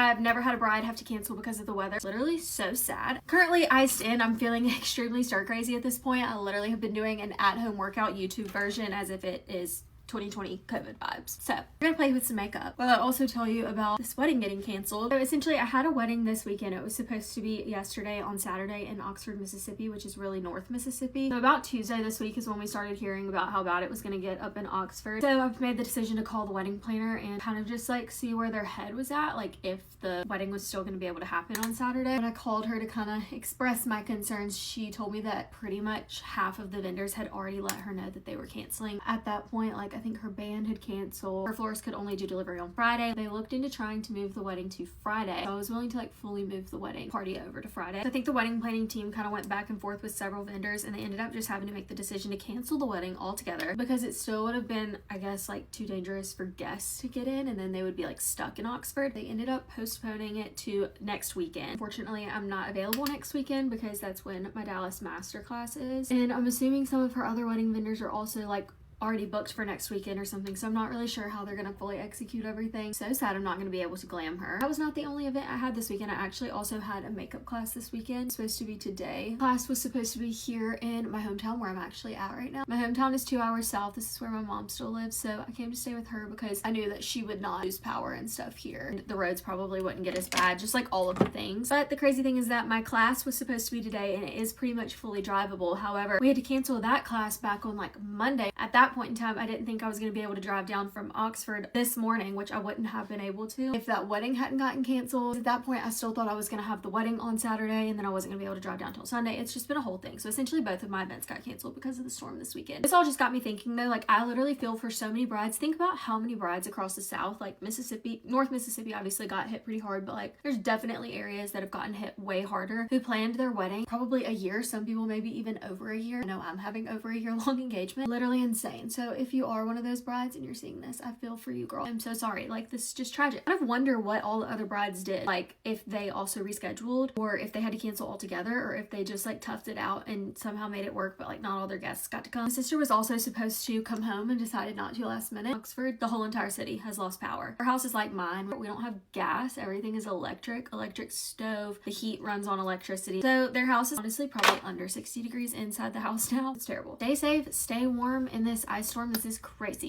I've never had a bride have to cancel because of the weather. It's literally so sad. Currently iced in. I'm feeling extremely stir crazy at this point. I literally have been doing an at-home workout YouTube version as if it is 2020 COVID vibes. So we're gonna play with some makeup. Well, I'll also tell you about this wedding getting canceled. So essentially I had a wedding this weekend. It was supposed to be yesterday on Saturday in Oxford, Mississippi, which is really North Mississippi. So about Tuesday this week is when we started hearing about how bad it was gonna get up in Oxford. So I've made the decision to call the wedding planner and kind of just like see where their head was at, like if the wedding was still gonna be able to happen on Saturday. When I called her to kind of express my concerns, she told me that pretty much half of the vendors had already let her know that they were canceling. At that point, like I think her band had canceled. Her florist could only do delivery on Friday. They looked into trying to move the wedding to Friday. So I was willing to like fully move the wedding party over to Friday. So I think the wedding planning team kind of went back and forth with several vendors and they ended up just having to make the decision to cancel the wedding altogether because it still would have been, I guess, like too dangerous for guests to get in and then they would be like stuck in Oxford. They ended up postponing it to next weekend. Unfortunately, I'm not available next weekend because that's when my Dallas masterclass is. And I'm assuming some of her other wedding vendors are also like already booked for next weekend or something, so I'm not really sure how they're gonna fully execute everything. So sad I'm not gonna be able to glam her. That was not the only event I had this weekend. I actually also had a makeup class this weekend. It's supposed to be today. Class was supposed to be here in my hometown where I'm actually at right now. My hometown is 2 hours south. This is where my mom still lives, so I came to stay with her because I knew that she would not lose power and stuff here. And the roads probably wouldn't get as bad, just like all of the things. But the crazy thing is that my class was supposed to be today and it is pretty much fully drivable. However, we had to cancel that class back on like Monday. At that point in time, I didn't think I was going to be able to drive down from Oxford this morning, which I wouldn't have been able to if that wedding hadn't gotten canceled. At that point, I still thought I was going to have the wedding on Saturday and then I wasn't going to be able to drive down till Sunday. It's just been a whole thing. So essentially both of my events got canceled because of the storm this weekend. This all just got me thinking though, like I literally feel for so many brides. Think about how many brides across the South, like Mississippi, North Mississippi obviously got hit pretty hard, but like there's definitely areas that have gotten hit way harder who planned their wedding probably a year, some people maybe even over a year. I know I'm having over a year long engagement. Literally insane. So if you are one of those brides and you're seeing this, I feel for you, girl. I'm so sorry. Like this is just tragic. I kind of wonder what all the other brides did, like if they also rescheduled or if they had to cancel altogether or if they just like toughed it out and somehow made it work, but like not all their guests got to come. My sister was also supposed to come home and decided not to last minute. Oxford, the whole entire city has lost power. Our house is like mine. We don't have gas. Everything is electric stove. The heat runs on electricity. So their house is honestly probably under 60 degrees inside the house now. It's terrible. Stay safe, stay warm in this ice storm. This is crazy.